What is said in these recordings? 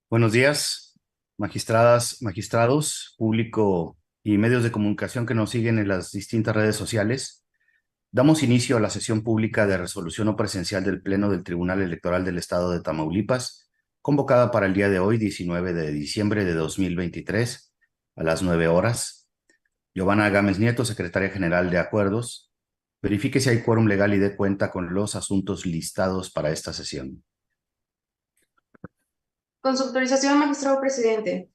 Buenos días, magistradas, magistrados, público y medios de comunicación que nos siguen en las distintas redes sociales. Damos inicio a la sesión pública de resolución no presencial del Pleno del Tribunal Electoral del Estado de Tamaulipas, convocada para el día de hoy, 19 de diciembre de 2023, a las 9 horas. Giovanna Gámez Nieto, Secretaria General de Acuerdos, verifique si hay quórum legal y dé cuenta con los asuntos listados para esta sesión. Con su autorización, magistrado presidente,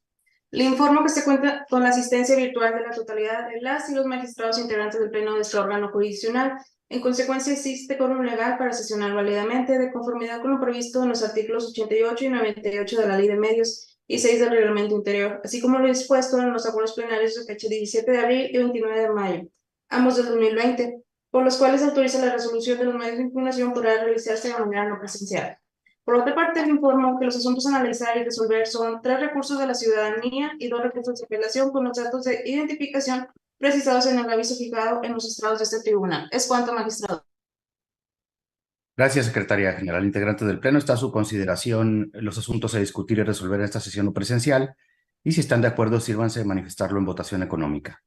le informo que se cuenta con la asistencia virtual de la totalidad de las y los magistrados integrantes del Pleno de este órgano jurisdiccional. En consecuencia, existe quórum legal para sesionar válidamente de conformidad con lo previsto en los artículos 88 y 98 de la Ley de Medios y 6 del Reglamento Interior, así como lo dispuesto en los acuerdos plenarios de fecha 17 de abril y 29 de mayo, ambos del 2020, por los cuales se autoriza la resolución de los medios de impugnación podrá realizarse de manera no presencial. Por otra parte, le informo que los asuntos a analizar y resolver son 3 recursos de la ciudadanía y 2 recursos de apelación con los datos de identificación precisados en el aviso fijado en los estrados de este tribunal. Es cuanto, magistrado. Gracias, Secretaria General. Integrante del Pleno, está a su consideración los asuntos a discutir y resolver en esta sesión no presencial, y si están de acuerdo, sírvanse de manifestarlo en votación económica.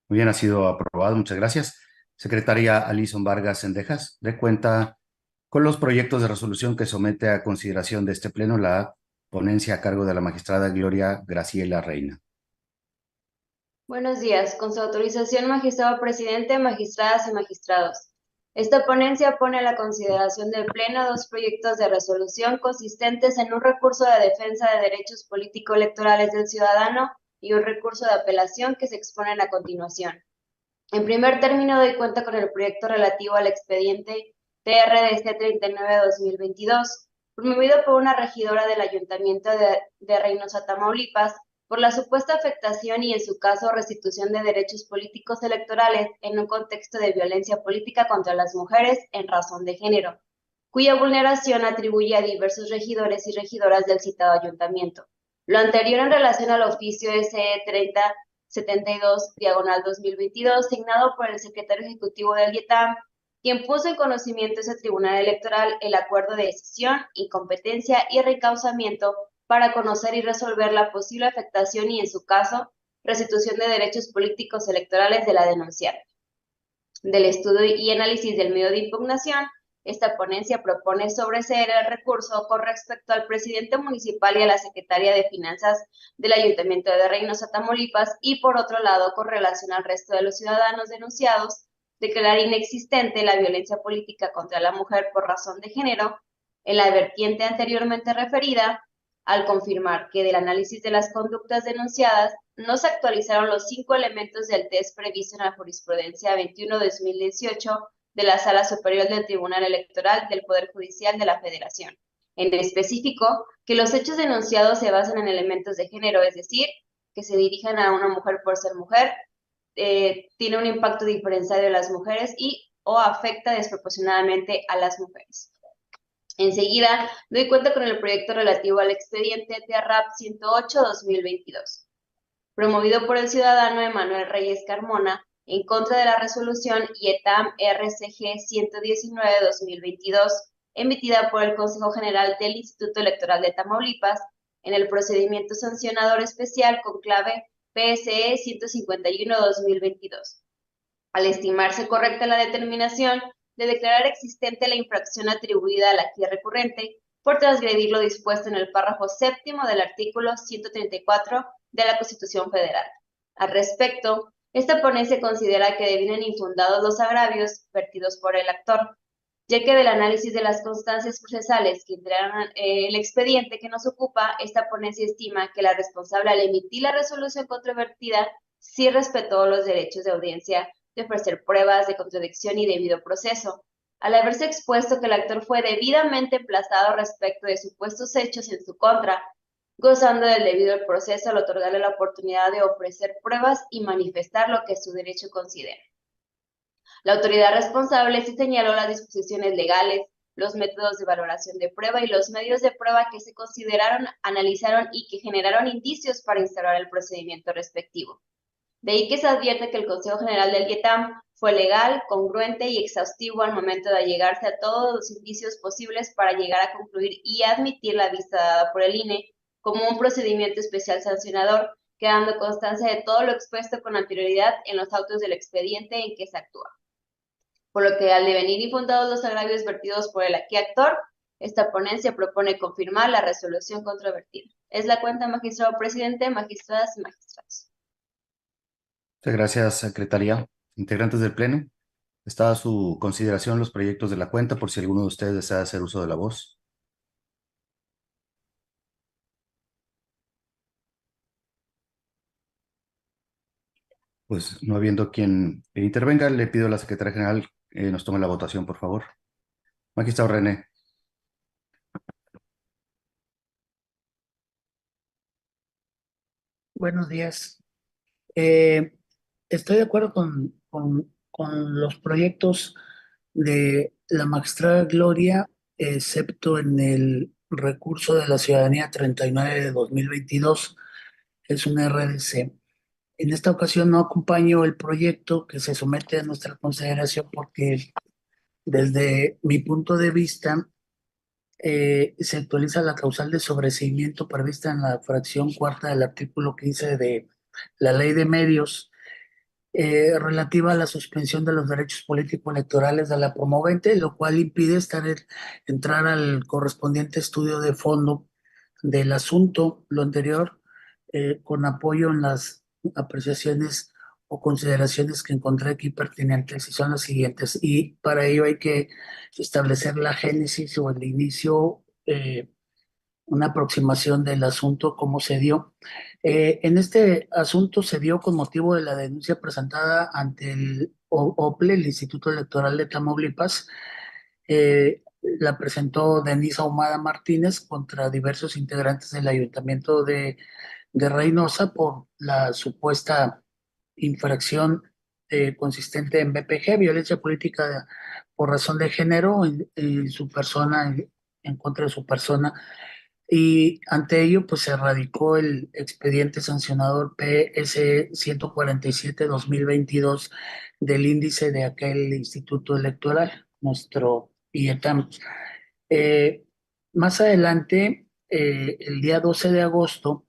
Muy bien, ha sido aprobado. Muchas gracias. Secretaria Alison Vargas Sendejas, dé cuenta con los proyectos de resolución que somete a consideración de este Pleno la ponencia a cargo de la magistrada Gloria Graciela Reina. Buenos días. Con su autorización, magistrado presidente, magistradas y magistrados. Esta ponencia pone a la consideración del Pleno 2 proyectos de resolución consistentes en un recurso de defensa de derechos político-electorales del ciudadano y un recurso de apelación que se exponen a continuación. En primer término, doy cuenta con el proyecto relativo al expediente TRDC 39-2022, promovido por una regidora del Ayuntamiento de Reynosa, Tamaulipas, por la supuesta afectación y, en su caso, restitución de derechos políticos electorales en un contexto de violencia política contra las mujeres en razón de género, cuya vulneración atribuye a diversos regidores y regidoras del citado ayuntamiento. Lo anterior en relación al oficio SE 3072/2022, signado por el secretario ejecutivo del IETAM, quien puso en conocimiento ese tribunal electoral el acuerdo de decisión, incompetencia y reencauzamiento para conocer y resolver la posible afectación y, en su caso, restitución de derechos políticos electorales de la denunciante. Del estudio y análisis del medio de impugnación, esta ponencia propone sobreseer el recurso con respecto al presidente municipal y a la secretaria de Finanzas del Ayuntamiento de Reynosa, Tamaulipas, y por otro lado, con relación al resto de los ciudadanos denunciados, declarar inexistente la violencia política contra la mujer por razón de género en la vertiente anteriormente referida, al confirmar que del análisis de las conductas denunciadas no se actualizaron los 5 elementos del test previsto en la jurisprudencia 21-2018 de la Sala Superior del Tribunal Electoral del Poder Judicial de la Federación. En específico, que los hechos denunciados se basan en elementos de género, es decir, que se dirigen a una mujer por ser mujer, tiene un impacto diferenciado en las mujeres y o afecta desproporcionadamente a las mujeres. Enseguida, doy cuenta con el proyecto relativo al expediente TRAP 108-2022, promovido por el ciudadano Emanuel Reyes Carmona, en contra de la resolución IETAM RCG 119-2022, emitida por el Consejo General del Instituto Electoral de Tamaulipas, en el procedimiento sancionador especial con clave PSE 151-2022. Al estimarse correcta la determinación de declarar existente la infracción atribuida a la aquí recurrente por transgredir lo dispuesto en el párrafo séptimo del artículo 134 de la Constitución Federal. Al respecto, esta ponencia considera que devienen infundados los agravios vertidos por el actor, ya que del análisis de las constancias procesales que integraron el expediente que nos ocupa, esta ponencia estima que la responsable al emitir la resolución controvertida sí respetó los derechos de audiencia, de ofrecer pruebas de contradicción y debido proceso, al haberse expuesto que el actor fue debidamente emplazado respecto de supuestos hechos en su contra, gozando del debido proceso al otorgarle la oportunidad de ofrecer pruebas y manifestar lo que su derecho considera. La autoridad responsable sí señaló las disposiciones legales, los métodos de valoración de prueba y los medios de prueba que se consideraron, analizaron y que generaron indicios para instaurar el procedimiento respectivo. De ahí que se advierte que el Consejo General del IETAM fue legal, congruente y exhaustivo al momento de allegarse a todos los indicios posibles para llegar a concluir y admitir la vista dada por el INE como un procedimiento especial sancionador, quedando constancia de todo lo expuesto con anterioridad en los autos del expediente en que se actúa. Por lo que al devenir infundados los agravios vertidos por el aquí actor, esta ponencia propone confirmar la resolución controvertida. Es la cuenta, magistrado presidente, magistradas y magistrados. Muchas gracias, secretaría. Integrantes del Pleno, está a su consideración los proyectos de la cuenta por si alguno de ustedes desea hacer uso de la voz. Pues no habiendo quien intervenga, le pido a la secretaria general nos tome la votación, por favor. Magistrado René. Buenos días. Eh, Estoy de acuerdo con los proyectos de la magistrada Gloria, excepto en el recurso de la ciudadanía 39 de 2022, es un RDC. En esta ocasión no acompaño el proyecto que se somete a nuestra consideración porque desde mi punto de vista se actualiza la causal de sobreseimiento prevista en la fracción cuarta del artículo 15 de la Ley de Medios, relativa a la suspensión de los derechos políticos electorales de la promovente, lo cual impide entrar al correspondiente estudio de fondo del asunto. Lo anterior, con apoyo en las apreciaciones o consideraciones que encontré aquí pertinentes, y son las siguientes. Y para ello hay que establecer la génesis o el inicio, una aproximación del asunto, cómo se dio. En este asunto se dio con motivo de la denuncia presentada ante el OPLE, el Instituto Electoral de Tamaulipas. La presentó Denise Ahumada Martínez contra diversos integrantes del Ayuntamiento de Reynosa por la supuesta infracción consistente en BPG, violencia política por razón de género, en su persona, en contra de su persona, y ante ello pues se radicó el expediente sancionador PS 147-2022 del índice de aquel instituto electoral, nuestro IETAM. Eh, Más adelante, el día 12 de agosto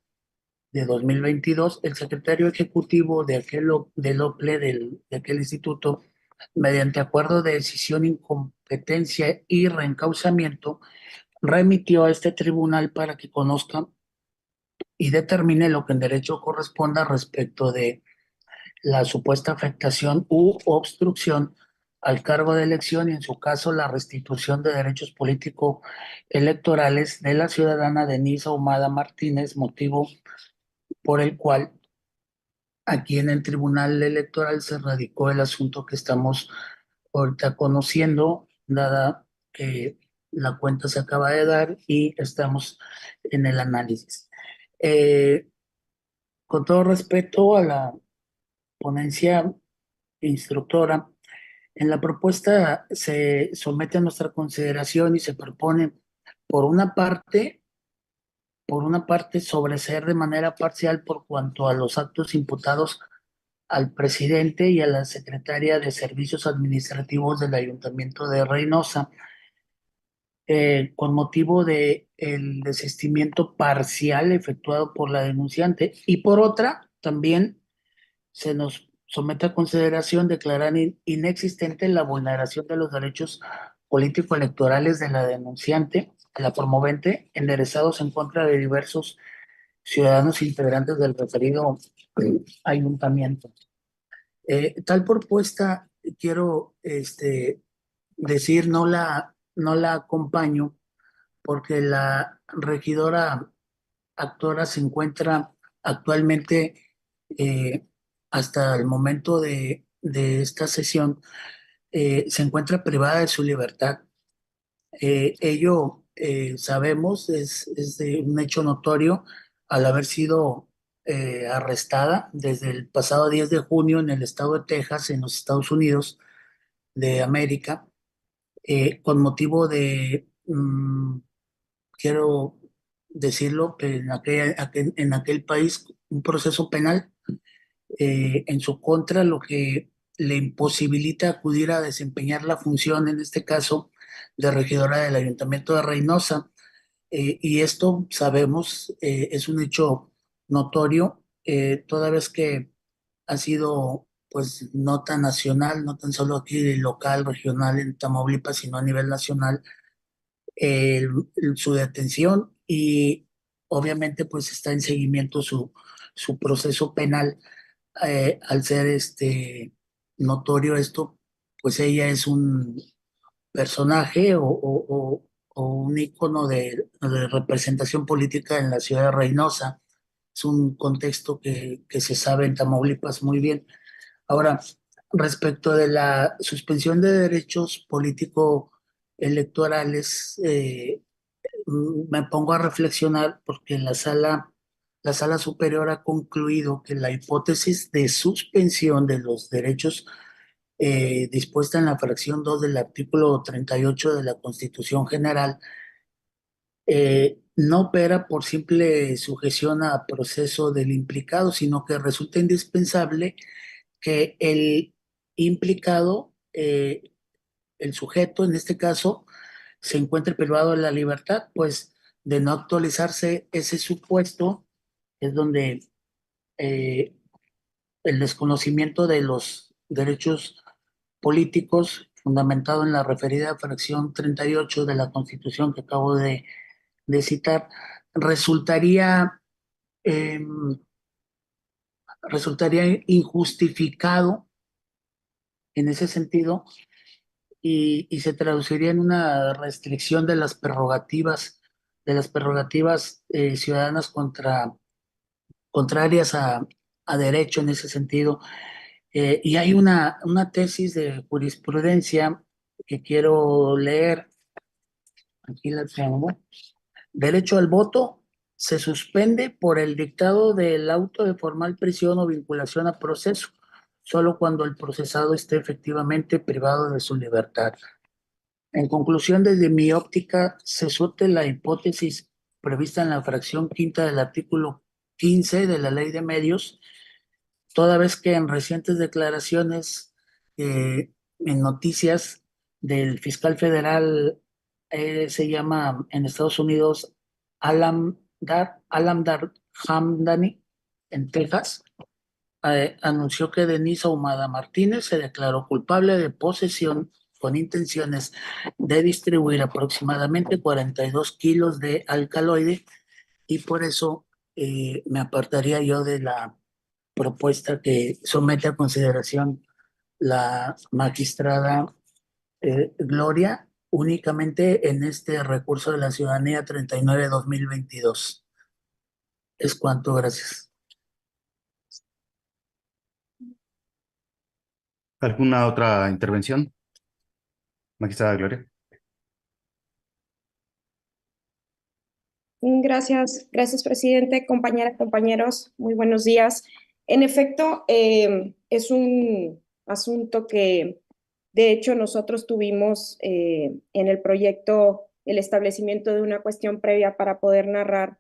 de 2022, el secretario ejecutivo del OPLE, de aquel instituto, mediante acuerdo de decisión, incompetencia y reencauzamiento, remitió a este tribunal para que conozca y determine lo que en derecho corresponda respecto de la supuesta afectación u obstrucción al cargo de elección y, en su caso, la restitución de derechos políticos electorales de la ciudadana Denise Ahumada Martínez, motivo por el cual aquí en el Tribunal Electoral se radicó el asunto que estamos ahorita conociendo, dada que la cuenta se acaba de dar y estamos en el análisis. Eh, con todo respeto a la ponencia instructora, en la propuesta se somete a nuestra consideración y se propone, por una parte, sobreseer de manera parcial por cuanto a los actos imputados al presidente y a la secretaria de Servicios Administrativos del Ayuntamiento de Reynosa, con motivo de el desistimiento parcial efectuado por la denunciante, y por otra, también se nos somete a consideración declarar inexistente la vulneración de los derechos político-electorales de la denunciante, la promovente, enderezados en contra de diversos ciudadanos integrantes del referido ayuntamiento. Tal propuesta, quiero decir, no la acompaño porque la regidora actora se encuentra actualmente, eh, hasta el momento de esta sesión, se encuentra privada de su libertad. Ello, sabemos, es de un hecho notorio al haber sido arrestada desde el pasado 10 de junio en el estado de Texas, en los Estados Unidos de América, con motivo de, quiero decirlo, que en aquel país un proceso penal en su contra, lo que le imposibilita acudir a desempeñar la función, en este caso, de regidora del Ayuntamiento de Reynosa. Y esto, sabemos, es un hecho notorio, toda vez que ha sido pues nota nacional, no tan solo aquí local, regional en Tamaulipas, sino a nivel nacional, su detención, y obviamente pues está en seguimiento su proceso penal. Al ser notorio esto, pues ella es un personaje o un ícono de representación política en la ciudad de Reynosa. Es un contexto que se sabe en Tamaulipas muy bien. Ahora, respecto de la suspensión de derechos político-electorales, me pongo a reflexionar porque la sala superior ha concluido que la hipótesis de suspensión de los derechos dispuesta en la fracción 2 del artículo 38 de la Constitución General no opera por simple sujeción a proceso del implicado, sino que resulta indispensable que el implicado, el sujeto en este caso, se encuentre privado de la libertad, pues de no actualizarse ese supuesto es donde eh, el desconocimiento de los derechos políticos, fundamentado en la referida fracción 38 de la Constitución que acabo de citar, resultaría, eh, resultaría injustificado en ese sentido, y se traduciría en una restricción de las prerrogativas ciudadanas contrarias a derecho en ese sentido. Y hay una tesis de jurisprudencia que quiero leer, aquí la tengo. Derecho al voto se suspende por el dictado del auto de formal prisión o vinculación a proceso, solo cuando el procesado esté efectivamente privado de su libertad. En conclusión, desde mi óptica, se surte la hipótesis prevista en la fracción quinta del artículo 15 de la Ley de Medios, toda vez que en recientes declaraciones, en noticias del fiscal federal, se llama en Estados Unidos Alam Dar Hamdani, en Texas, anunció que Denise Ahumada Martínez se declaró culpable de posesión con intenciones de distribuir aproximadamente 42 kilos de alcaloide, y por eso me apartaría yo de la propuesta que somete a consideración la magistrada Gloria, únicamente en este recurso de la ciudadanía 39/2022. Es cuanto, gracias. ¿Alguna otra intervención, magistrada Gloria? Gracias, presidente, compañeras, compañeros, muy buenos días. En efecto, es un asunto que, de hecho, nosotros tuvimos en el proyecto el establecimiento de una cuestión previa para poder narrar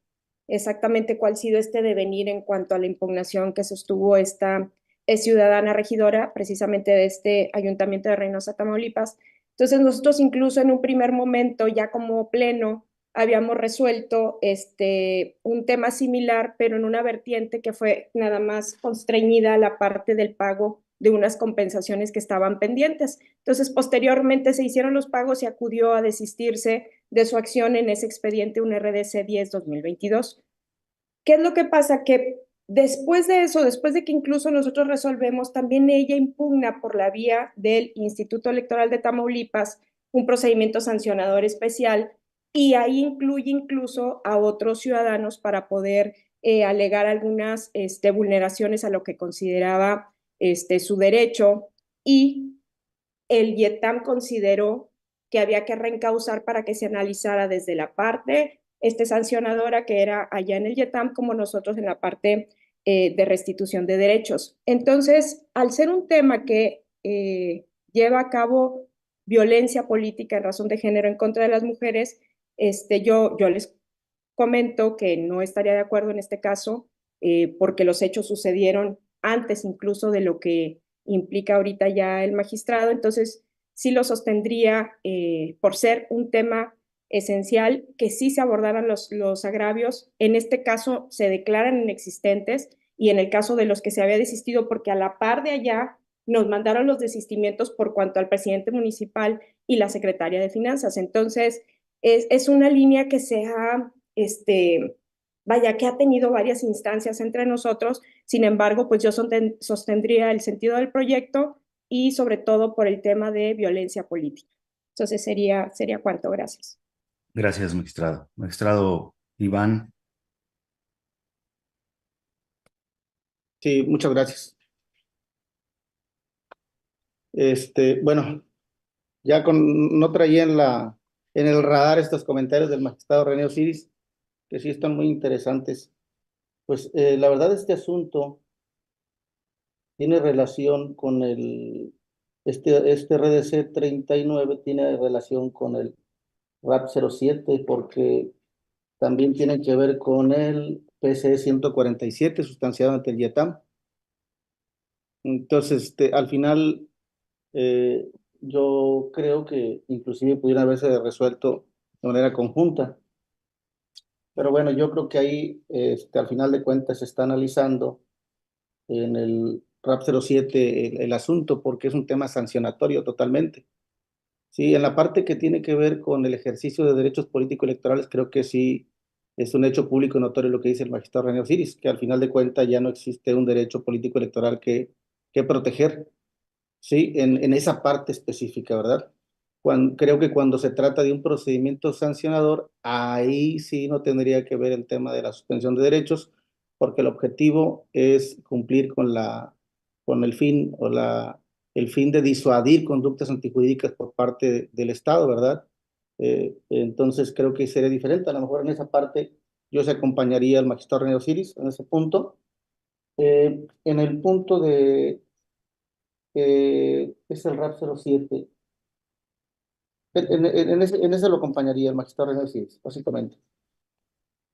exactamente cuál ha sido este devenir en cuanto a la impugnación que sostuvo esta ciudadana regidora, precisamente de este Ayuntamiento de Reynosa, Tamaulipas. Entonces, nosotros incluso en un primer momento, ya como pleno, habíamos resuelto un tema similar, pero en una vertiente que fue nada más constreñida a la parte del pago de unas compensaciones que estaban pendientes. Entonces, posteriormente se hicieron los pagos y acudió a desistirse de su acción en ese expediente, un RDC 10/2022. ¿Qué es lo que pasa? Que después de eso, después de que incluso nosotros resolvemos, también ella impugna por la vía del Instituto Electoral de Tamaulipas un procedimiento sancionador especial, y ahí incluye incluso a otros ciudadanos para poder alegar algunas vulneraciones a lo que consideraba su derecho, y el IETAM consideró que había que reencauzar para que se analizara desde la parte sancionadora, que era allá en el IETAM, como nosotros en la parte de restitución de derechos. Entonces, al ser un tema que lleva a cabo violencia política en razón de género en contra de las mujeres, yo les comento que no estaría de acuerdo en este caso, porque los hechos sucedieron antes incluso de lo que implica ahorita ya el magistrado. Entonces, sí lo sostendría por ser un tema esencial, que sí se abordaran los agravios. En este caso se declaran inexistentes, y en el caso de los que se había desistido, porque a la par de allá nos mandaron los desistimientos por cuanto al presidente municipal y la secretaria de Finanzas. Entonces, es una línea que se ha, vaya, que ha tenido varias instancias entre nosotros. Sin embargo, pues yo sostendría el sentido del proyecto, y sobre todo por el tema de violencia política. Entonces sería cuanto. Gracias. Gracias, magistrado. Magistrado Iván. Sí, muchas gracias. Bueno, ya no traía en el radar estos comentarios del magistrado René Osiris, que sí están muy interesantes. Pues la verdad, este asunto tiene relación con este RDC 39 tiene relación con el RAP 07, porque también tiene que ver con el PCE 147 sustanciado ante el IETAM. Entonces, al final, eh, yo creo que inclusive pudiera haberse resuelto de manera conjunta. Pero bueno, yo creo que ahí, al final de cuentas, se está analizando en el RAP 07 el asunto, porque es un tema sancionatorio totalmente. Sí, en la parte que tiene que ver con el ejercicio de derechos político-electorales, creo que sí es un hecho público y notorio lo que dice el magistrado René Osiris, que al final de cuentas ya no existe un derecho político-electoral que proteger, sí, en esa parte específica, ¿verdad? Creo que cuando se trata de un procedimiento sancionador, ahí sí no tendría que ver el tema de la suspensión de derechos, porque el objetivo es cumplir con el fin el fin de disuadir conductas antijurídicas por parte del Estado, ¿verdad? Entonces creo que sería diferente. A lo mejor en esa parte yo se acompañaría al magistrado René Osiris en ese punto. En el punto es el RAP 07. En ese lo acompañaría el magistrado René Osiris, básicamente.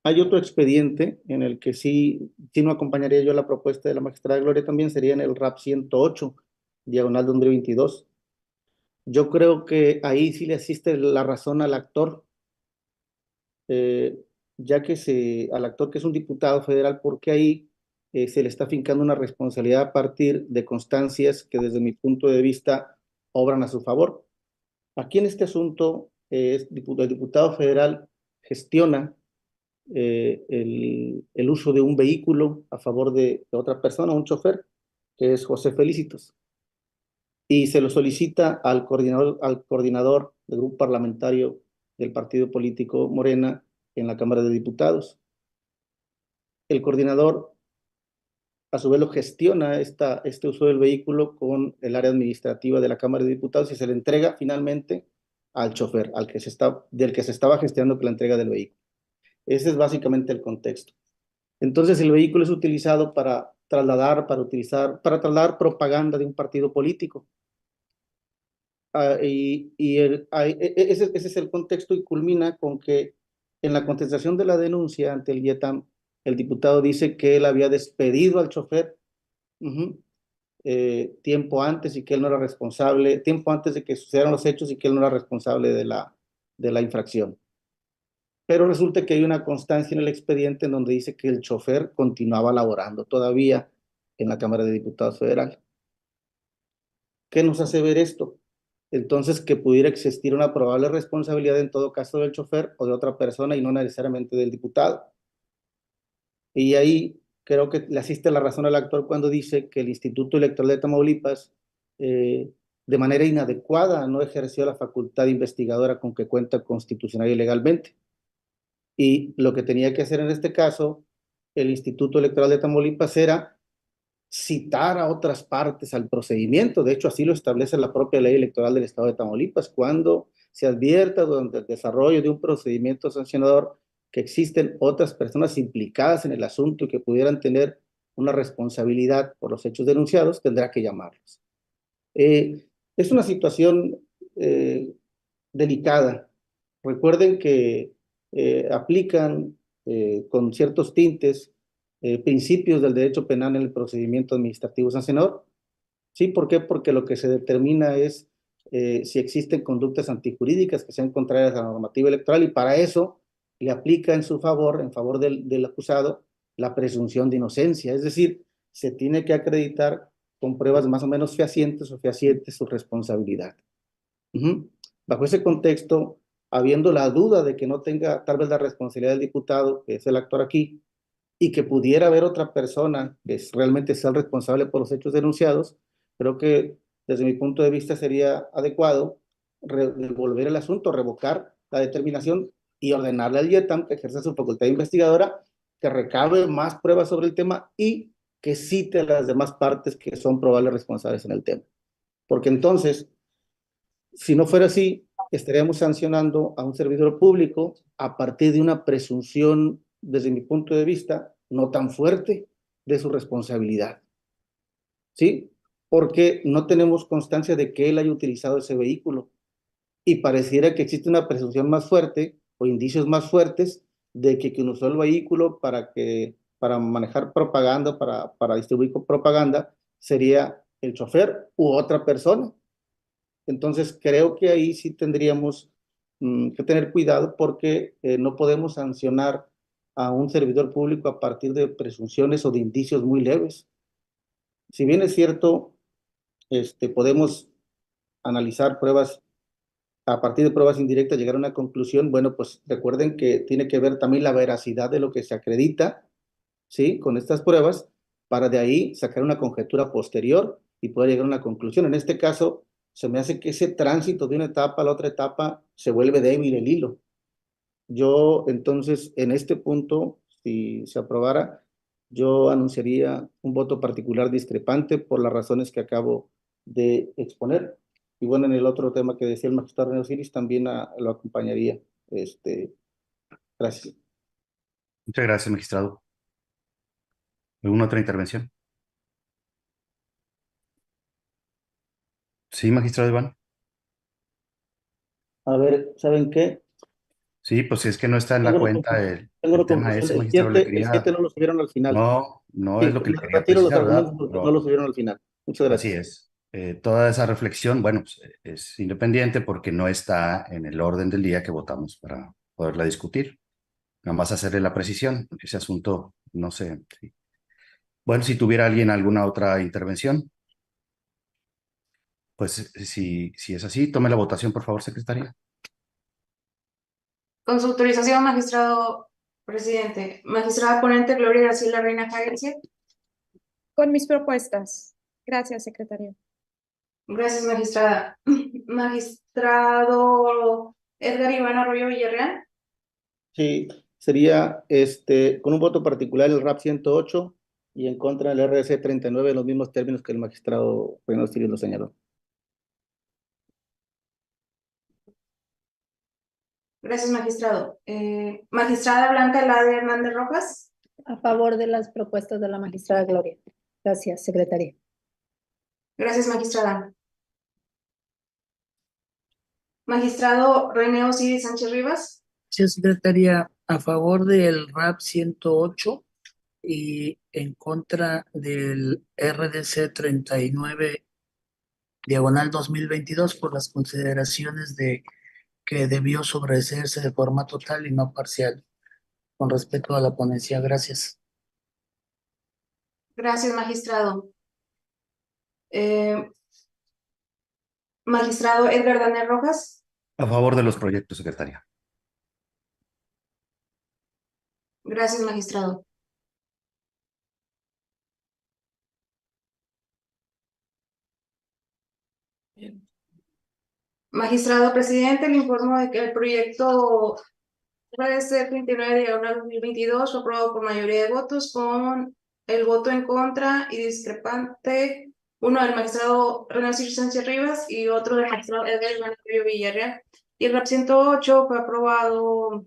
Hay otro expediente en el que sí no acompañaría yo la propuesta de la magistrada Gloria, también sería en el RAP 108, diagonal 2022. Yo creo que ahí sí le asiste la razón al actor, eh, ya que al actor que es un diputado federal, porque ahí se le está fincando una responsabilidad a partir de constancias que desde mi punto de vista obran a su favor. Aquí en este asunto, el diputado federal gestiona el uso de un vehículo a favor de otra persona, un chofer, que es José Felicitos, y se lo solicita al coordinador del grupo parlamentario del partido político Morena en la Cámara de Diputados. El coordinador, a su vez, lo gestiona este uso del vehículo con el área administrativa de la Cámara de Diputados, y se le entrega finalmente al chofer, del que se estaba gestionando la entrega del vehículo. Ese es básicamente el contexto. Entonces, el vehículo es utilizado para trasladar propaganda de un partido político. Ese es el contexto, y culmina con que en la contestación de la denuncia ante el IETAM, el diputado dice que él había despedido al chofer tiempo antes, y que él no era responsable, tiempo antes de que sucedieran los hechos, y que él no era responsable de la infracción. Pero resulta que hay una constancia en el expediente en donde dice que el chofer continuaba laborando todavía en la Cámara de Diputados Federal. ¿Qué nos hace ver esto? Entonces, que pudiera existir una probable responsabilidad en todo caso del chofer o de otra persona, y no necesariamente del diputado. Y ahí creo que le asiste la razón al actor cuando dice que el Instituto Electoral de Tamaulipas, de manera inadecuada, no ejerció la facultad investigadora con que cuenta constitucional y legalmente. Y lo que tenía que hacer en este caso el Instituto Electoral de Tamaulipas era citar a otras partes al procedimiento. De hecho, así lo establece la propia ley electoral del Estado de Tamaulipas. Cuando se advierta durante el desarrollo de un procedimiento sancionador que existen otras personas implicadas en el asunto y que pudieran tener una responsabilidad por los hechos denunciados, tendrá que llamarlos. Es una situación delicada. Recuerden que aplican con ciertos tintes principios del derecho penal en el procedimiento administrativo sancionador. ¿Sí? ¿Por qué? Porque lo que se determina es si existen conductas antijurídicas que sean contrarias a la normativa electoral, y para eso le aplica en su favor, en favor del acusado, la presunción de inocencia. Es decir, se tiene que acreditar con pruebas más o menos fehacientes o fehacientes su responsabilidad. Bajo ese contexto, habiendo la duda de que no tenga tal vez la responsabilidad del diputado, que es el actor aquí, y que pudiera haber otra persona que realmente sea el responsable por los hechos denunciados, creo que desde mi punto de vista sería adecuado devolver el asunto, revocar la determinación y ordenarle al IETAM que ejerza su facultad investigadora, que recabe más pruebas sobre el tema y que cite a las demás partes que son probables responsables en el tema. Porque entonces, si no fuera así, estaríamos sancionando a un servidor público a partir de una presunción, desde mi punto de vista, no tan fuerte de su responsabilidad. ¿Sí? Porque no tenemos constancia de que él haya utilizado ese vehículo. Y pareciera que existe una presunción más fuerte o indicios más fuertes de que quien usó el vehículo para manejar propaganda, para distribuir propaganda, sería el chofer u otra persona. Entonces, creo que ahí sí tendríamos que tener cuidado, porque no podemos sancionar a un servidor público a partir de presunciones o de indicios muy leves. Si bien es cierto, podemos analizar pruebas, a partir de pruebas indirectas llegar a una conclusión. Bueno, pues recuerden que tiene que ver también la veracidad de lo que se acredita, ¿sí? Con estas pruebas, para de ahí sacar una conjetura posterior y poder llegar a una conclusión. En este caso, se me hace que ese tránsito de una etapa a la otra etapa se vuelve débil el hilo. Yo, entonces, en este punto, si se aprobara, yo anunciaría un voto particular discrepante por las razones que acabo de exponer. Y bueno, en el otro tema que decía el magistrado René Osiris, también lo acompañaría. Gracias. Muchas gracias, magistrado. ¿Alguna otra intervención? Sí, magistrado Iván. A ver, ¿saben qué? Sí, pues si es que no está en la Tengo una cuenta conclusión. el Tengo una tema conclusión. ese, El magistrado, le 7, el quería... 7 no lo subieron al final. No, no es Sí, lo que le me quería retiro los precisar, ¿verdad? argumentos porque no Pero lo subieron al final. Muchas así gracias. es. Toda esa reflexión, bueno, pues, es independiente porque no está en el orden del día que votamos para poderla discutir. Nada más hacerle la precisión. Ese asunto, no sé. Sí. Bueno, si tuviera alguien alguna otra intervención, pues si es así, tome la votación, por favor, secretaria. Con su autorización, magistrado presidente. Magistrada ponente Gloria Graciela Reina Jagencia. Con mis propuestas. Gracias, secretaria. Gracias, magistrada. Magistrado Edgar Iván Arroyo Villarreal. Sí, sería con un voto particular el RAP 108 y en contra del RC 39 en los mismos términos que el magistrado René Osiris lo señaló. Gracias, magistrado. Magistrada Blanca Eladia Hernández Rojas. A favor de las propuestas de la magistrada Gloria. Gracias, secretaria. Gracias, magistrada. Magistrado René Osiris Sánchez Rivas. Sí, secretaria, a favor del RAP 108 y en contra del RDC 39 diagonal 2022 por las consideraciones de que debió sobreseerse de forma total y no parcial con respecto a la ponencia. Gracias. Gracias, magistrado. Magistrado Edgar Daniel Rojas. A favor de los proyectos, secretaria. Gracias, magistrado. Magistrado presidente, le informo de que el proyecto RDC 39/2022 fue aprobado por mayoría de votos, con el voto en contra y discrepante, uno del magistrado René Osiris Sánchez Rivas y otro del magistrado Edgar Iván Arroyo Villarreal. Y el RAP 108 fue aprobado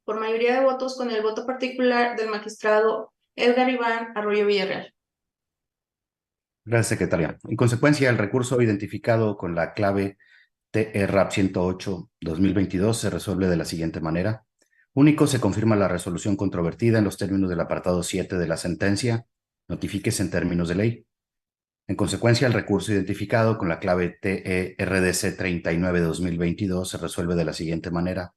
por mayoría de votos con el voto particular del magistrado Edgar Iván Arroyo Villarreal. Gracias, secretaria. En consecuencia, el recurso identificado con la clave TERAP 108-2022 se resuelve de la siguiente manera. Único, se confirma la resolución controvertida en los términos del apartado 7 de la sentencia. Notifíquese en términos de ley. En consecuencia, el recurso identificado con la clave TERDC 39-2022 se resuelve de la siguiente manera.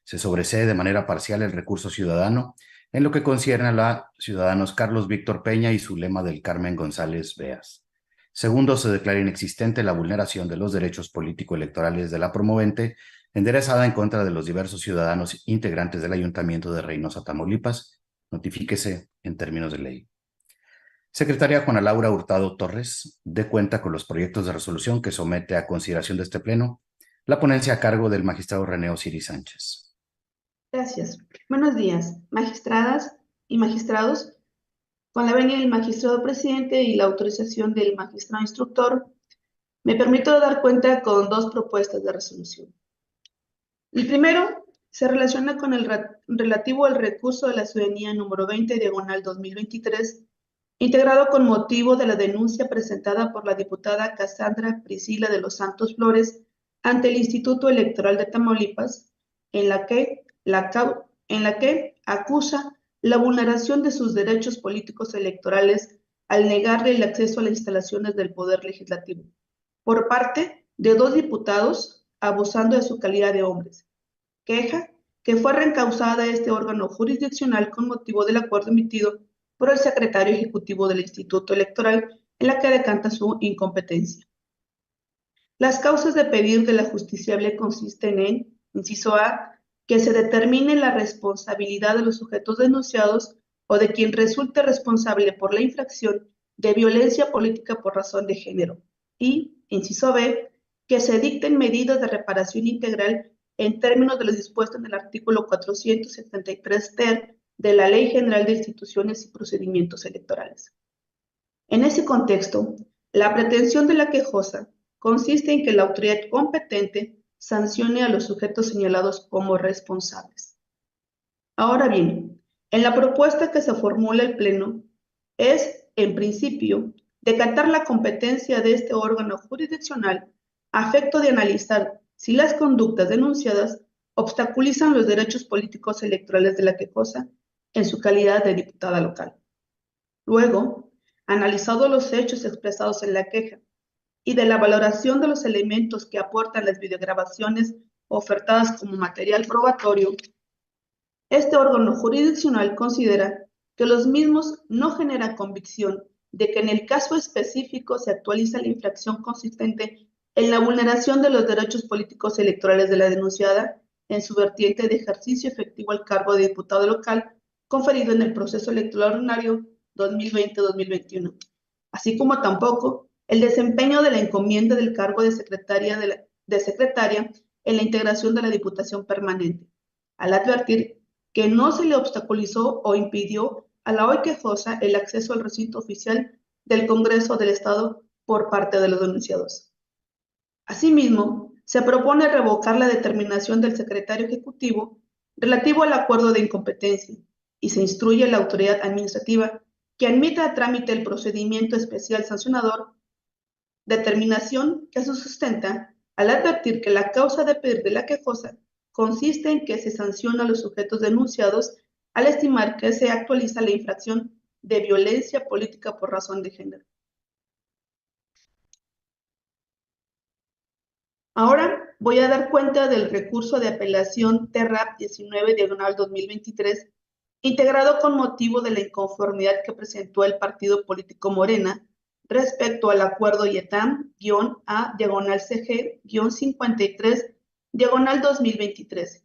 Se sobresee de manera parcial el recurso ciudadano en lo que concierne a la ciudadanos Carlos Víctor Peña y Zulema del Carmen González Beas. Segundo, se declara inexistente la vulneración de los derechos político-electorales de la promovente enderezada en contra de los diversos ciudadanos integrantes del Ayuntamiento de Reynosa, Tamaulipas. Notifíquese en términos de ley. Secretaria Juana Laura Hurtado Torres, dé cuenta con los proyectos de resolución que somete a consideración de este Pleno, la ponencia a cargo del magistrado René Osiris Sánchez. Gracias. Buenos días, magistradas y magistrados. Con la venia del magistrado presidente y la autorización del magistrado instructor, me permito dar cuenta con dos propuestas de resolución. El primero se relaciona con el relativo al recurso de la ciudadanía número 20/2023, integrado con motivo de la denuncia presentada por la diputada Cassandra Priscila de los Santos Flores ante el Instituto Electoral de Tamaulipas, en la que acusa la vulneración de sus derechos políticos electorales al negarle el acceso a las instalaciones del Poder Legislativo por parte de dos diputados abusando de su calidad de hombres. Queja que fue reencausada a este órgano jurisdiccional con motivo del acuerdo emitido por el secretario ejecutivo del Instituto Electoral, en la que decanta su incompetencia. Las causas de pedir de la justiciable consisten en, inciso A, que se determine la responsabilidad de los sujetos denunciados o de quien resulte responsable por la infracción de violencia política por razón de género. Y, inciso B, que se dicten medidas de reparación integral en términos de lo dispuesto en el artículo 473 ter de la Ley General de Instituciones y Procedimientos Electorales. En ese contexto, la pretensión de la quejosa consiste en que la autoridad competente sancione a los sujetos señalados como responsables. Ahora bien, en la propuesta que se formula el Pleno es, en principio, decatar la competencia de este órgano jurisdiccional a efecto de analizar si las conductas denunciadas obstaculizan los derechos políticos electorales de la quejosa en su calidad de diputada local. Luego, analizados los hechos expresados en la queja y de la valoración de los elementos que aportan las videograbaciones ofertadas como material probatorio, este órgano jurisdiccional considera que los mismos no generan convicción de que en el caso específico se actualiza la infracción consistente en la vulneración de los derechos políticos electorales de la denunciada en su vertiente de ejercicio efectivo al cargo de diputado local conferido en el proceso electoral ordinario 2020-2021, así como tampoco el desempeño de la encomienda del cargo de secretaria en la integración de la Diputación Permanente, al advertir que no se le obstaculizó o impidió a la hoy quejosa el acceso al recinto oficial del Congreso del Estado por parte de los denunciados. Asimismo, se propone revocar la determinación del secretario ejecutivo relativo al acuerdo de incompetencia y se instruye a la autoridad administrativa que admita a trámite el procedimiento especial sancionador, determinación que se sustenta al advertir que la causa de pedir de la quejosa consiste en que se sanciona a los sujetos denunciados al estimar que se actualiza la infracción de violencia política por razón de género. Ahora voy a dar cuenta del recurso de apelación TERRAP 19/2023, integrado con motivo de la inconformidad que presentó el partido político Morena respecto al acuerdo IETAM-A-CG-53-2023,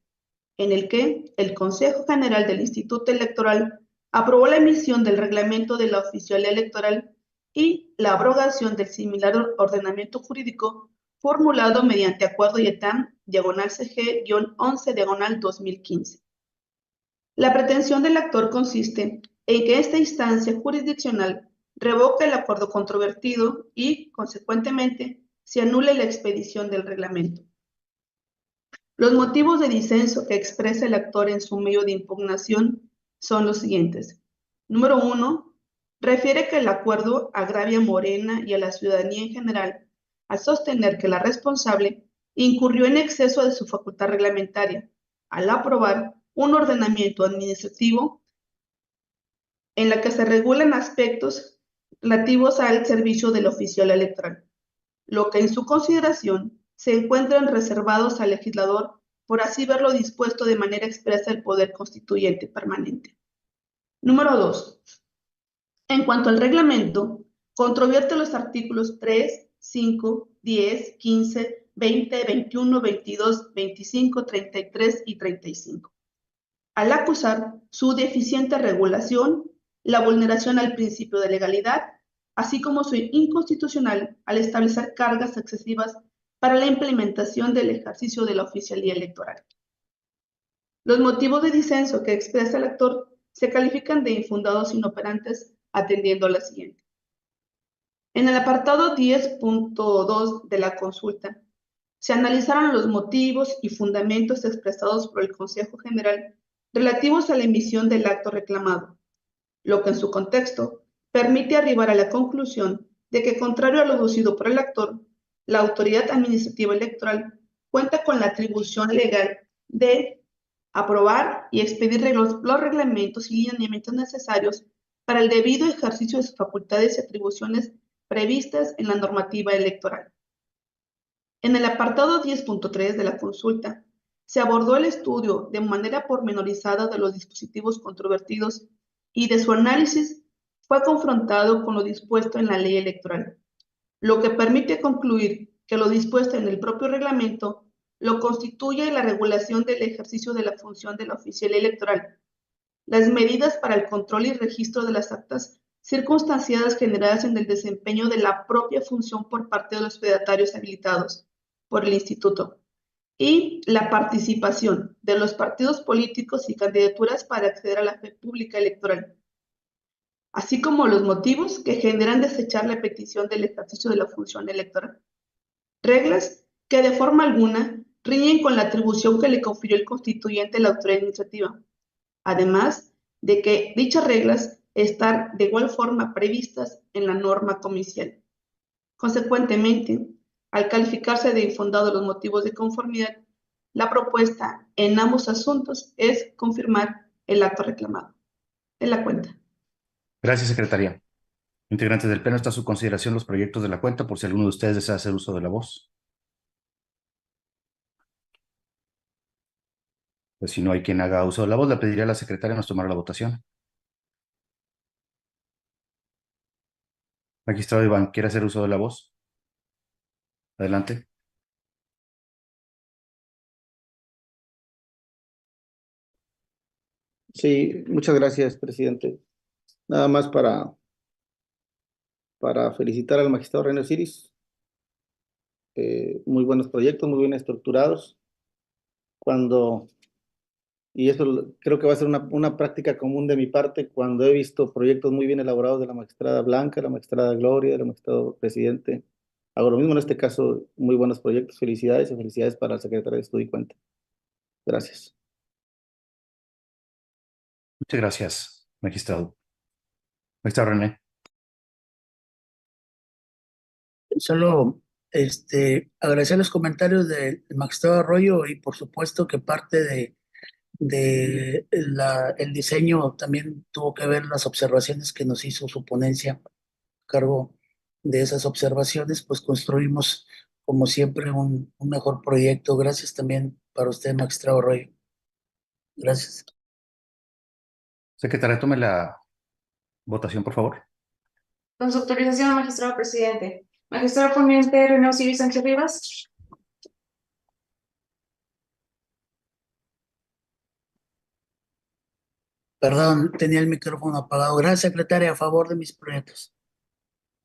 en el que el Consejo General del Instituto Electoral aprobó la emisión del reglamento de la oficialía electoral y la abrogación del similar ordenamiento jurídico formulado mediante acuerdo IETAM-CG-11/2015. La pretensión del actor consiste en que esta instancia jurisdiccional revoque el acuerdo controvertido y, consecuentemente, se anule la expedición del reglamento. Los motivos de disenso que expresa el actor en su medio de impugnación son los siguientes. Número 1, refiere que el acuerdo agravia a Morena y a la ciudadanía en general al sostener que la responsable incurrió en exceso de su facultad reglamentaria al aprobar un ordenamiento administrativo en la que se regulan aspectos relativos al servicio del oficial electoral, lo que en su consideración se encuentran reservados al legislador por así verlo dispuesto de manera expresa el Poder Constituyente permanente. Número 2. En cuanto al reglamento, controvierte los artículos 3, 5, 10, 15, 20, 21, 22, 25, 33 y 35. Al acusar su deficiente regulación, la vulneración al principio de legalidad, así como su inconstitucional al establecer cargas excesivas para la implementación del ejercicio de la oficialía electoral. Los motivos de disenso que expresa el actor se califican de infundados e inoperantes atendiendo a la siguiente. En el apartado 10.2 de la consulta, se analizaron los motivos y fundamentos expresados por el Consejo General relativos a la emisión del acto reclamado, lo que en su contexto permite arribar a la conclusión de que, contrario a lo deducido por el actor, la autoridad administrativa electoral cuenta con la atribución legal de aprobar y expedir los reglamentos y lineamientos necesarios para el debido ejercicio de sus facultades y atribuciones previstas en la normativa electoral. En el apartado 10.3 de la consulta, se abordó el estudio de manera pormenorizada de los dispositivos controvertidos y de su análisis fue confrontado con lo dispuesto en la ley electoral, lo que permite concluir que lo dispuesto en el propio reglamento lo constituye la regulación del ejercicio de la función de la oficialía electoral, las medidas para el control y registro de las actas circunstanciadas generadas en el desempeño de la propia función por parte de los fedatarios habilitados por el Instituto, y la participación de los partidos políticos y candidaturas para acceder a la fe pública electoral, así como los motivos que generan desechar la petición del ejercicio de la función electoral. Reglas que de forma alguna riñen con la atribución que le confirió el constituyente a la autoridad administrativa, además de que dichas reglas están de igual forma previstas en la norma comicial. Consecuentemente, al calificarse de infundados los motivos de conformidad, la propuesta en ambos asuntos es confirmar el acto reclamado. De la cuenta. Gracias, secretaria. Integrantes del Pleno, está a su consideración los proyectos de la cuenta por si alguno de ustedes desea hacer uso de la voz. Pues si no hay quien haga uso de la voz, le pediría a la secretaria nos tomara la votación. Magistrado Iván, ¿quiere hacer uso de la voz? Adelante. Sí, muchas gracias, presidente. Nada más para felicitar al magistrado René Osiris. Muy buenos proyectos, muy bien estructurados. Y eso creo que va a ser una práctica común de mi parte, cuando he visto proyectos muy bien elaborados de la magistrada Blanca, la magistrada Gloria, del magistrado presidente. Hago lo mismo en este caso, muy buenos proyectos. Felicidades y felicidades para el secretario de Estudio y Cuenta. Gracias. Muchas gracias, magistrado. Magistrado René. Solo agradecer los comentarios del magistrado Arroyo y por supuesto que parte de el diseño también tuvo que ver las observaciones que nos hizo su ponencia. A cargo de esas observaciones, pues construimos como siempre un mejor proyecto. Gracias también para usted, magistrado Arroyo. Gracias. Secretaria, tome la votación, por favor. Con su autorización, magistrado presidente. Magistrado ponente René Osiris Sánchez Rivas. Perdón, tenía el micrófono apagado. Gracias, secretaria, a favor de mis proyectos.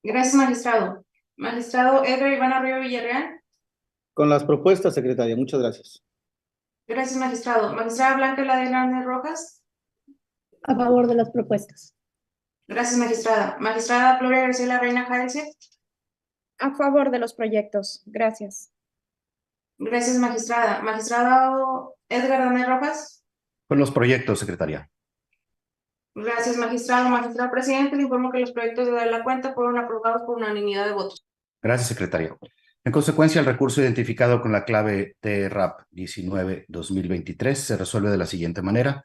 Gracias, magistrado. Magistrado Edgar Iván Arroyo Villarreal. Con las propuestas, secretaria, muchas gracias. Gracias, magistrado. Magistrada Blanca Ladrón Rojas. A favor de las propuestas. Gracias, magistrada. Magistrada Gloria Graciela Reina Jalce. A favor de los proyectos. Gracias. Gracias, magistrada. Magistrado Edgar Daniel Rojas. Con los proyectos, secretaria. Gracias, magistrado. Magistrado presidente, le informo que los proyectos de la cuenta fueron aprobados por unanimidad de votos. Gracias, secretaria. En consecuencia, el recurso identificado con la clave TRAP 19-2023 se resuelve de la siguiente manera.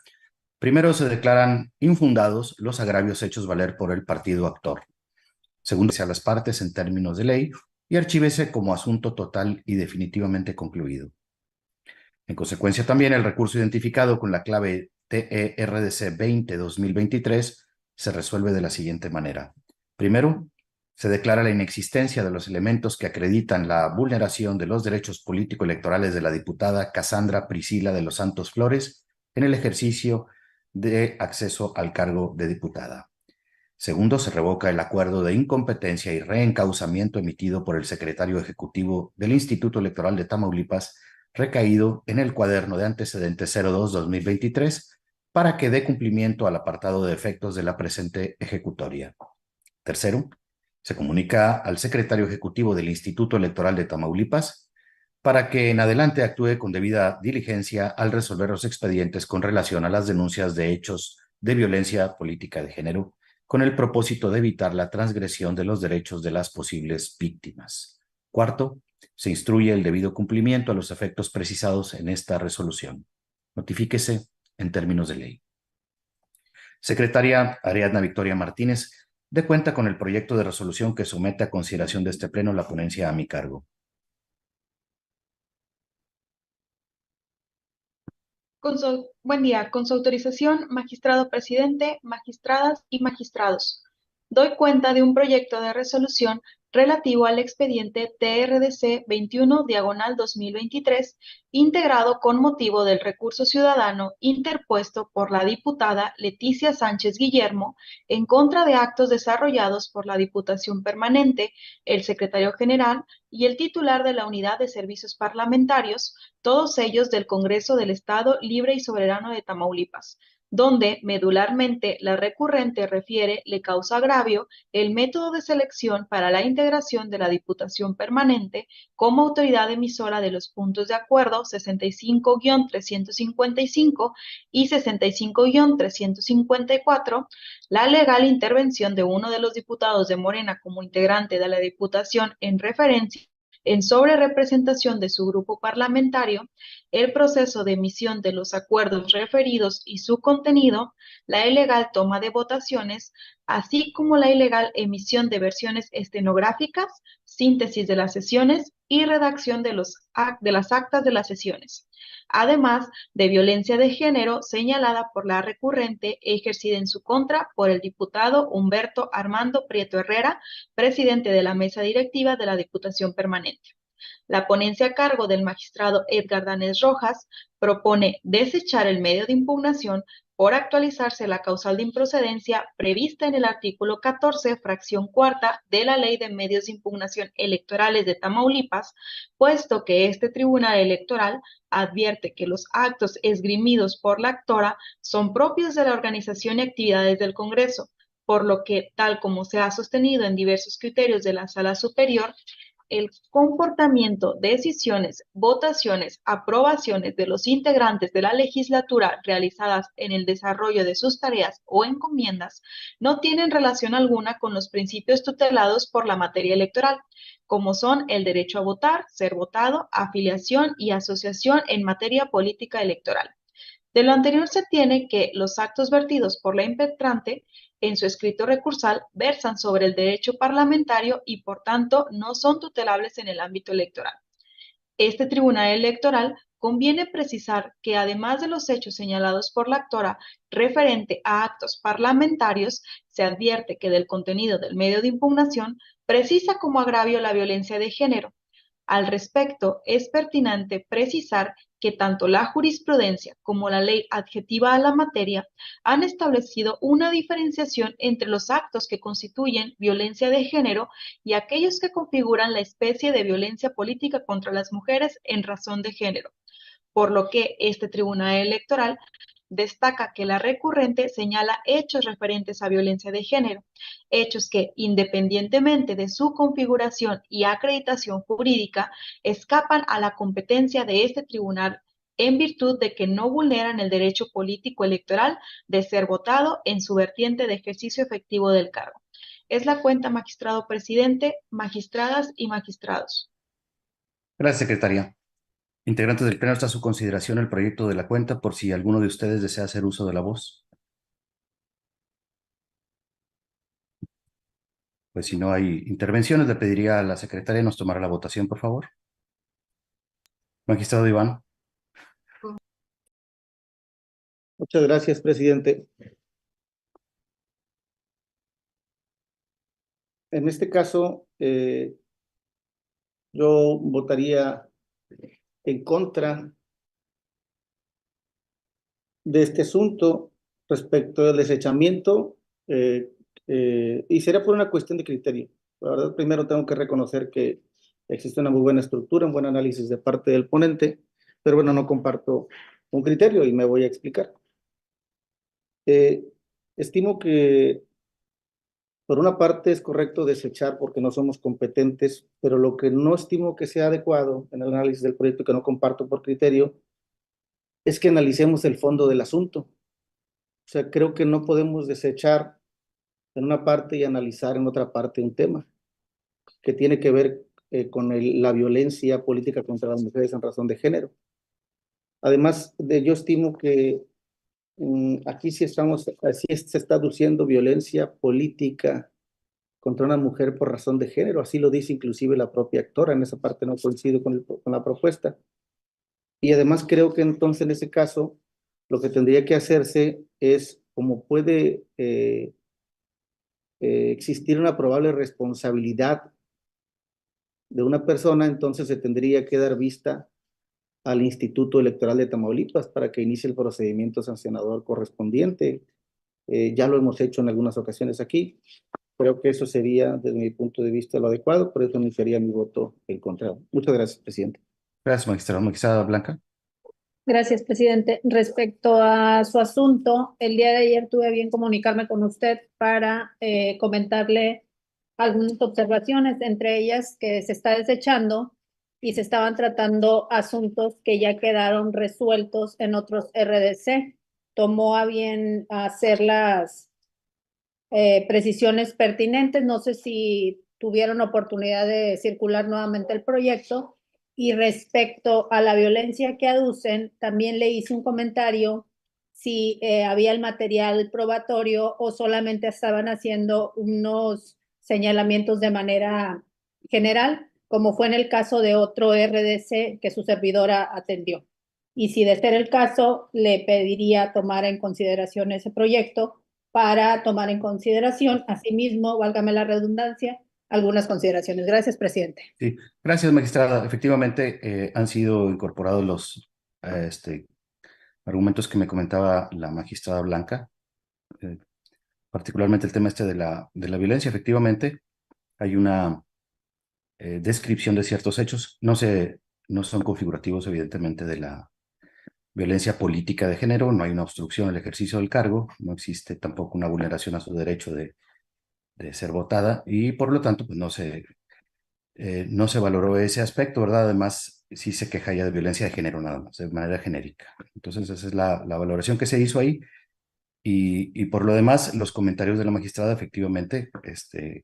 Primero, se declaran infundados los agravios hechos valer por el partido actor. Segundo, a las partes en términos de ley y archívese como asunto total y definitivamente concluido. En consecuencia, también el recurso identificado con la clave TERDC 20-2023 se resuelve de la siguiente manera. Primero, se declara la inexistencia de los elementos que acreditan la vulneración de los derechos político-electorales de la diputada Cassandra Priscila de los Santos Flores en el ejercicio de acceso al cargo de diputada. Segundo, se revoca el acuerdo de incompetencia y reencauzamiento emitido por el secretario ejecutivo del Instituto Electoral de Tamaulipas, recaído en el cuaderno de antecedentes 02-2023, para que dé cumplimiento al apartado de efectos de la presente ejecutoria. Tercero, se comunica al secretario ejecutivo del Instituto Electoral de Tamaulipas para que en adelante actúe con debida diligencia al resolver los expedientes con relación a las denuncias de hechos de violencia política de género, con el propósito de evitar la transgresión de los derechos de las posibles víctimas. Cuarto, se instruye el debido cumplimiento a los efectos precisados en esta resolución. Notifíquese en términos de ley. Secretaria Ariadna Victoria Martínez, dé cuenta con el proyecto de resolución que somete a consideración de este pleno la ponencia a mi cargo. Buen día, con su autorización, magistrado presidente, magistradas y magistrados. Doy cuenta de un proyecto de resolución relativo al expediente TRDC 21/2023, integrado con motivo del recurso ciudadano interpuesto por la diputada Leticia Sánchez Guillermo en contra de actos desarrollados por la Diputación Permanente, el secretario general y el titular de la Unidad de Servicios Parlamentarios, todos ellos del Congreso del Estado Libre y Soberano de Tamaulipas, donde medularmente la recurrente refiere le causa agravio el método de selección para la integración de la Diputación Permanente como autoridad emisora de los puntos de acuerdo 65-355 y 65-354, la legal intervención de uno de los diputados de Morena como integrante de la Diputación en referencia en sobrerepresentación de su grupo parlamentario, el proceso de emisión de los acuerdos referidos y su contenido, la ilegal toma de votaciones, así como la ilegal emisión de versiones estenográficas, síntesis de las sesiones y redacción de las actas de las sesiones, además de violencia de género señalada por la recurrente ejercida en su contra por el diputado Humberto Armando Prieto Herrera, presidente de la mesa directiva de la Diputación Permanente. La ponencia a cargo del magistrado Edgar Danés Rojas propone desechar el medio de impugnación por actualizarse la causal de improcedencia prevista en el artículo 14, fracción cuarta de la Ley de Medios de Impugnación Electorales de Tamaulipas, puesto que este tribunal electoral advierte que los actos esgrimidos por la actora son propios de la organización y actividades del Congreso, por lo que, tal como se ha sostenido en diversos criterios de la Sala Superior, el comportamiento, decisiones, votaciones, aprobaciones de los integrantes de la legislatura realizadas en el desarrollo de sus tareas o encomiendas no tienen relación alguna con los principios tutelados por la materia electoral, como son el derecho a votar, ser votado, afiliación y asociación en materia política electoral. De lo anterior se tiene que los actos vertidos por la impetrante en su escrito recursal versan sobre el derecho parlamentario y por tanto no son tutelables en el ámbito electoral. Este tribunal electoral conviene precisar que además de los hechos señalados por la actora referente a actos parlamentarios, se advierte que del contenido del medio de impugnación precisa como agravio la violencia de género. Al respecto, es pertinente precisar que tanto la jurisprudencia como la ley adjetiva a la materia han establecido una diferenciación entre los actos que constituyen violencia de género y aquellos que configuran la especie de violencia política contra las mujeres en razón de género, por lo que este tribunal electoral destaca que la recurrente señala hechos referentes a violencia de género, hechos que, independientemente de su configuración y acreditación jurídica, escapan a la competencia de este tribunal en virtud de que no vulneran el derecho político electoral de ser votado en su vertiente de ejercicio efectivo del cargo. Es la cuenta, magistrado presidente, magistradas y magistrados. Gracias, secretaria. Integrantes del Pleno, está a su consideración el proyecto de la cuenta por si alguno de ustedes desea hacer uso de la voz. Pues si no hay intervenciones, le pediría a la secretaria nos tomara la votación, por favor. Magistrado Iván. Muchas gracias, presidente. En este caso, yo votaría en contra de este asunto respecto del desechamiento y será por una cuestión de criterio. La verdad, primero tengo que reconocer que existe una muy buena estructura, un buen análisis de parte del ponente, pero bueno, no comparto un criterio y me voy a explicar. Estimo que por una parte es correcto desechar porque no somos competentes, pero lo que no estimo que sea adecuado en el análisis del proyecto, que no comparto por criterio, es que analicemos el fondo del asunto. O sea, creo que no podemos desechar en una parte y analizar en otra parte un tema que tiene que ver con la violencia política contra las mujeres en razón de género. Además, yo estimo que aquí sí se está aduciendo violencia política contra una mujer por razón de género, así lo dice inclusive la propia actora, en esa parte no coincido con la propuesta. Y además creo que entonces en ese caso lo que tendría que hacerse es, como puede existir una probable responsabilidad de una persona, entonces se tendría que dar vista al Instituto Electoral de Tamaulipas para que inicie el procedimiento sancionador correspondiente. Ya lo hemos hecho en algunas ocasiones aquí. Creo que eso sería, desde mi punto de vista, lo adecuado, por eso iniciaría mi voto en contra. Muchas gracias, presidente. Gracias, magistrado. Magistrada Blanca. Gracias, presidente. Respecto a su asunto, el día de ayer tuve bien comunicarme con usted para comentarle algunas observaciones, entre ellas que se está desechando y se estaban tratando asuntos que ya quedaron resueltos en otros RDC. Tomó a bien hacer las precisiones pertinentes. No sé si tuvieron oportunidad de circular nuevamente el proyecto. Y respecto a la violencia que aducen, también le hice un comentario si había el material probatorio o solamente estaban haciendo unos señalamientos de manera general, como fue en el caso de otro RDC que su servidora atendió. Y si de ser el caso, le pediría tomar en consideración ese proyecto para tomar en consideración, asimismo, válgame la redundancia, algunas consideraciones. Gracias, presidente. Sí, gracias, magistrada. Efectivamente, han sido incorporados los argumentos que me comentaba la magistrada Blanca, particularmente el tema de la violencia. Efectivamente, hay una descripción de ciertos hechos. No son configurativos, evidentemente, de la violencia política de género. No hay una obstrucción al ejercicio del cargo. No existe tampoco una vulneración a su derecho de ser votada y, por lo tanto, pues no se valoró ese aspecto, ¿verdad? Además, sí se queja ya de violencia de género nada más, de manera genérica. Entonces, esa es la valoración que se hizo ahí. Y por lo demás, los comentarios de la magistrada efectivamente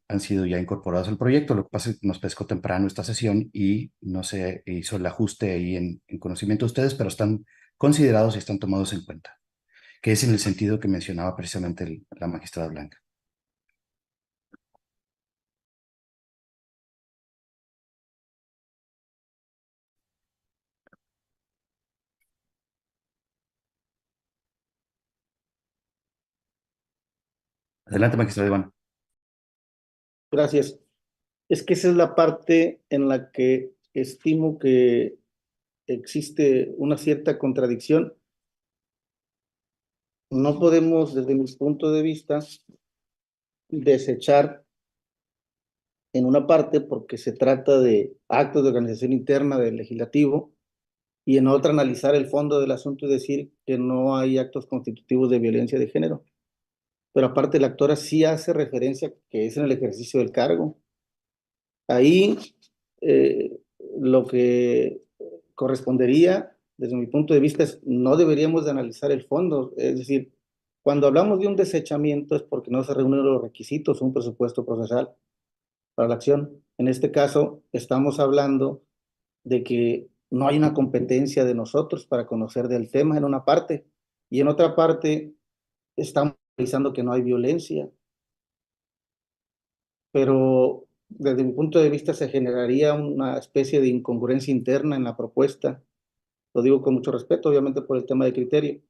han sido ya incorporados al proyecto. Lo que pasa es que nos pescó temprano esta sesión y no se hizo el ajuste ahí en conocimiento de ustedes, pero están considerados y están tomados en cuenta, que es en el sentido que mencionaba precisamente la magistrada Blanca. Adelante, magistrado Iván. Gracias. Es que esa es la parte en la que estimo que existe una cierta contradicción. No podemos, desde mi punto de vista, desechar en una parte porque se trata de actos de organización interna del legislativo y en otra analizar el fondo del asunto y decir que no hay actos constitutivos de violencia de género. Pero aparte la actora sí hace referencia que es en el ejercicio del cargo. Ahí lo que correspondería, desde mi punto de vista, es no deberíamos de analizar el fondo. Es decir, cuando hablamos de un desechamiento es porque no se reúnen los requisitos, un presupuesto procesal para la acción. En este caso, estamos hablando de que no hay una competencia de nosotros para conocer del tema en una parte, y en otra parte estamos realizando que no hay violencia, pero desde mi punto de vista se generaría una especie de incongruencia interna en la propuesta. Lo digo con mucho respeto, obviamente por el tema de criterio.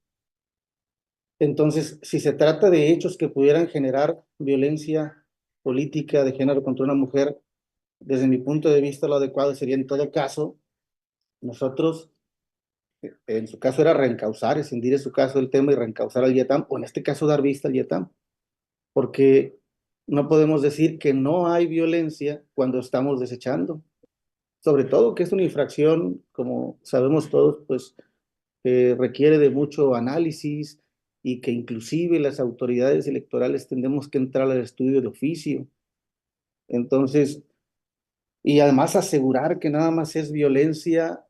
Entonces, si se trata de hechos que pudieran generar violencia política de género contra una mujer, desde mi punto de vista lo adecuado sería en todo caso, nosotros, en su caso era reencauzar, escindir en su caso el tema y reencauzar al IETAM, o en este caso dar vista al IETAM, porque no podemos decir que no hay violencia cuando estamos desechando. Sobre todo que es una infracción, como sabemos todos, pues requiere de mucho análisis y que inclusive las autoridades electorales tendremos que entrar al estudio de oficio. Entonces, y además asegurar que nada más es violencia,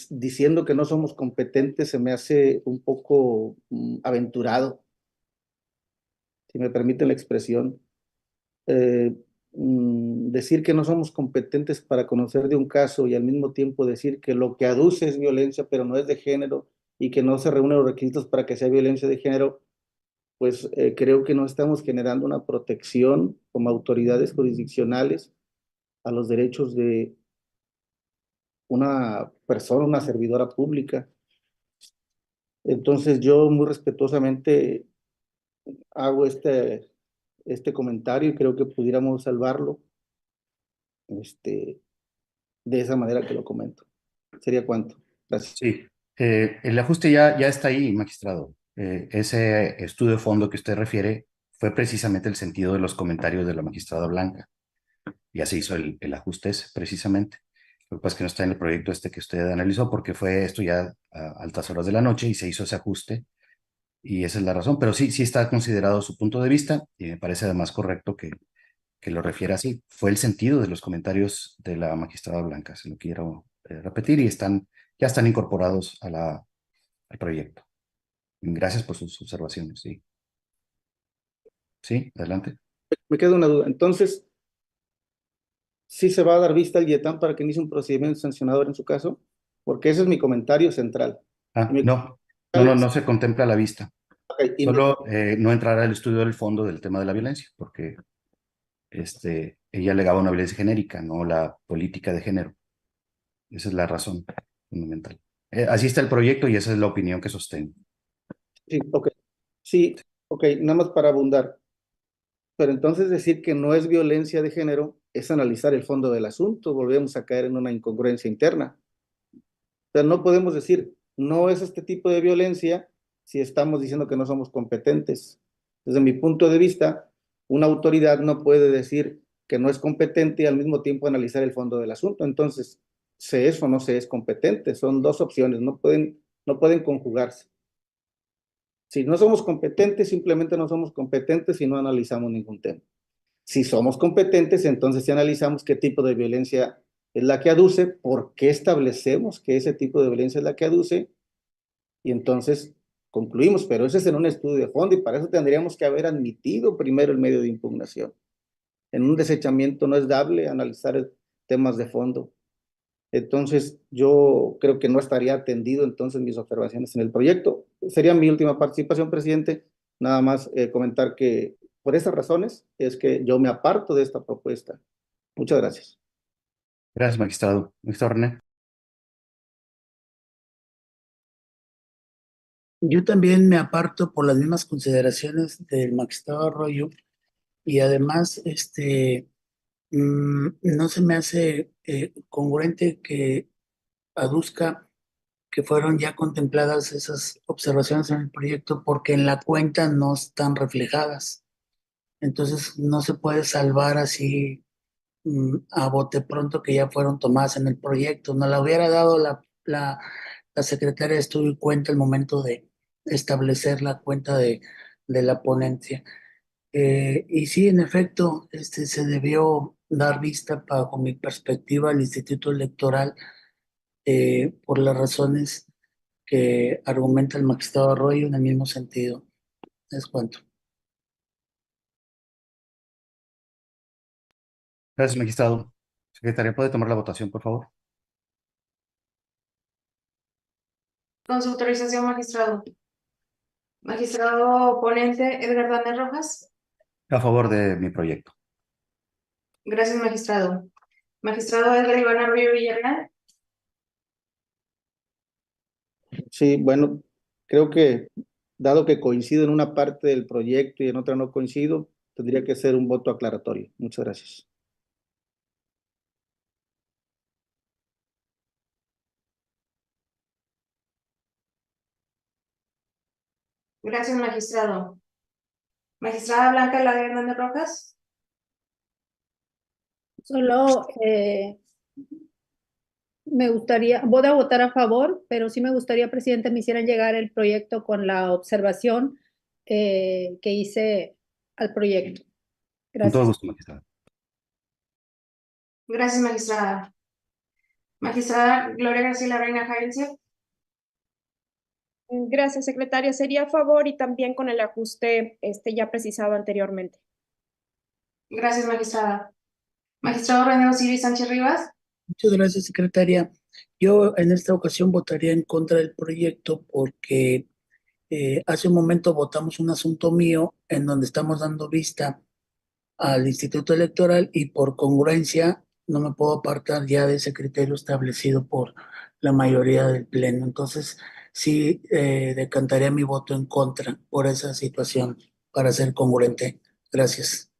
diciendo que no somos competentes, se me hace un poco aventurado, si me permiten la expresión. eh, Decir que no somos competentes para conocer de un caso y al mismo tiempo decir que lo que aduce es violencia, pero no es de género y que no se reúnen los requisitos para que sea violencia de género, pues creo que no estamos generando una protección como autoridades jurisdiccionales a los derechos de una persona, una servidora pública. Entonces yo muy respetuosamente hago este comentario y creo que pudiéramos salvarlo de esa manera que lo comento. ¿Sería cuánto? Gracias. Sí, el ajuste ya está ahí, magistrado. Ese estudio de fondo que usted refiere fue precisamente el sentido de los comentarios de la magistrada Blanca. Ya se hizo el ajuste ese, precisamente. Lo que pasa es que no está en el proyecto este que usted analizó porque fue esto ya a altas horas de la noche y se hizo ese ajuste y esa es la razón. Pero sí está considerado su punto de vista y me parece además correcto que lo refiera así. Fue el sentido de los comentarios de la magistrada Blanca, se lo quiero repetir y ya están incorporados al proyecto. Gracias por sus observaciones, sí. Sí, adelante. Me queda una duda. Entonces, ¿sí se va a dar vista al IETAM para que inicie un procedimiento sancionador en su caso? Porque ese es mi comentario central. Y mi No se contempla a la vista. okay, Solo no entrará el estudio del fondo del tema de la violencia, porque ella alegaba una violencia genérica, no la política de género. Esa es la razón fundamental. Así está el proyecto y esa es la opinión que sostengo. sí, ok. Sí, ok, nada más para abundar. Pero entonces decir que no es violencia de género es analizar el fondo del asunto. Volvemos a caer en una incongruencia interna. O sea, no podemos decir, no es este tipo de violencia si estamos diciendo que no somos competentes. Desde mi punto de vista, una autoridad no puede decir que no es competente y al mismo tiempo analizar el fondo del asunto. Entonces, se es o no se es competente. Son dos opciones, no pueden conjugarse. Si no somos competentes, simplemente no somos competentes y no analizamos ningún tema. Si somos competentes, entonces sí analizamos qué tipo de violencia es la que aduce, por qué establecemos que ese tipo de violencia es la que aduce, y entonces concluimos, pero ese es en un estudio de fondo y para eso tendríamos que haber admitido primero el medio de impugnación. En un desechamiento no es dable analizar temas de fondo. Entonces, yo creo que no estaría atendido entonces mis observaciones en el proyecto. Sería mi última participación, presidente. Nada más comentar que por esas razones es que yo me aparto de esta propuesta. Muchas gracias. Gracias, magistrado. Magistrado René. Yo también me aparto por las mismas consideraciones del magistrado Arroyo y además no se me hace congruente que aduzca que fueron ya contempladas esas observaciones en el proyecto porque en la cuenta no están reflejadas. Entonces no se puede salvar así a bote pronto que ya fueron tomadas en el proyecto. Nos la hubiera dado la secretaria de Estudio y Cuenta al momento de establecer la cuenta de la ponencia. Y sí, en efecto, se debió dar vista, bajo mi perspectiva, al Instituto Electoral por las razones que argumenta el magistrado Arroyo en el mismo sentido. Es cuanto. Gracias, magistrado. Secretaria, ¿puede tomar la votación, por favor? Con su autorización, magistrado. Magistrado ponente Edgar Daniel Rojas. A favor de mi proyecto. Gracias, magistrado. Magistrado Edgar Iván Arroyo Villarreal. Sí, bueno, creo que dado que coincido en una parte del proyecto y en otra no coincido, tendría que ser un voto aclaratorio. Muchas gracias. Gracias, magistrado. Magistrada Blanca Ladia Hernández Rojas. Solo me gustaría, voy a votar a favor, pero sí me gustaría, presidente, me hicieran llegar el proyecto con la observación que hice al proyecto. Con todo Gracias. gusto, magistrado. Gracias, magistrada. Magistrada Gloria García Reina Jarencia. Gracias, secretaria. Sería a favor y también con el ajuste ya precisado anteriormente. Gracias, magistrada. Magistrado René Osiris Sánchez Rivas. Muchas gracias, secretaria. Yo en esta ocasión votaría en contra del proyecto porque hace un momento votamos un asunto mío en donde estamos dando vista al Instituto Electoral y por congruencia no me puedo apartar ya de ese criterio establecido por la mayoría del Pleno. Entonces, sí decantaría mi voto en contra por esa situación para ser congruente. Gracias.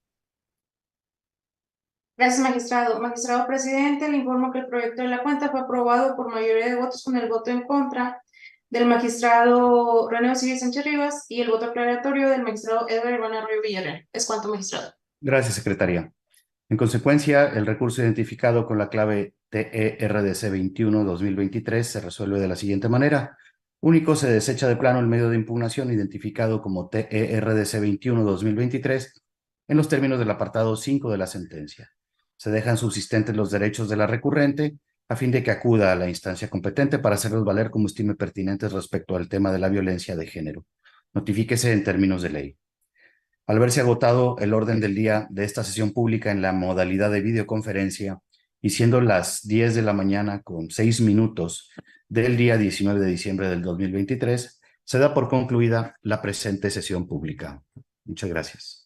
Gracias, magistrado. Magistrado presidente, le informo que el proyecto de la cuenta fue aprobado por mayoría de votos con el voto en contra del magistrado René Osiris Sánchez Rivas y el voto aclaratorio del magistrado Edgar Iván Arroyo Villarreal. Es cuanto, magistrado. Gracias, secretaria. En consecuencia, el recurso identificado con la clave TERDC 21-2023 se resuelve de la siguiente manera. Único, se desecha de plano el medio de impugnación identificado como TERDC 21-2023 en los términos del apartado 5 de la sentencia. Se dejan subsistentes los derechos de la recurrente a fin de que acuda a la instancia competente para hacerlos valer como estime pertinentes respecto al tema de la violencia de género. Notifíquese en términos de ley. Al verse agotado el orden del día de esta sesión pública en la modalidad de videoconferencia y siendo las 10 de la mañana con 6 minutos del día 19 de diciembre del 2023, se da por concluida la presente sesión pública. Muchas gracias.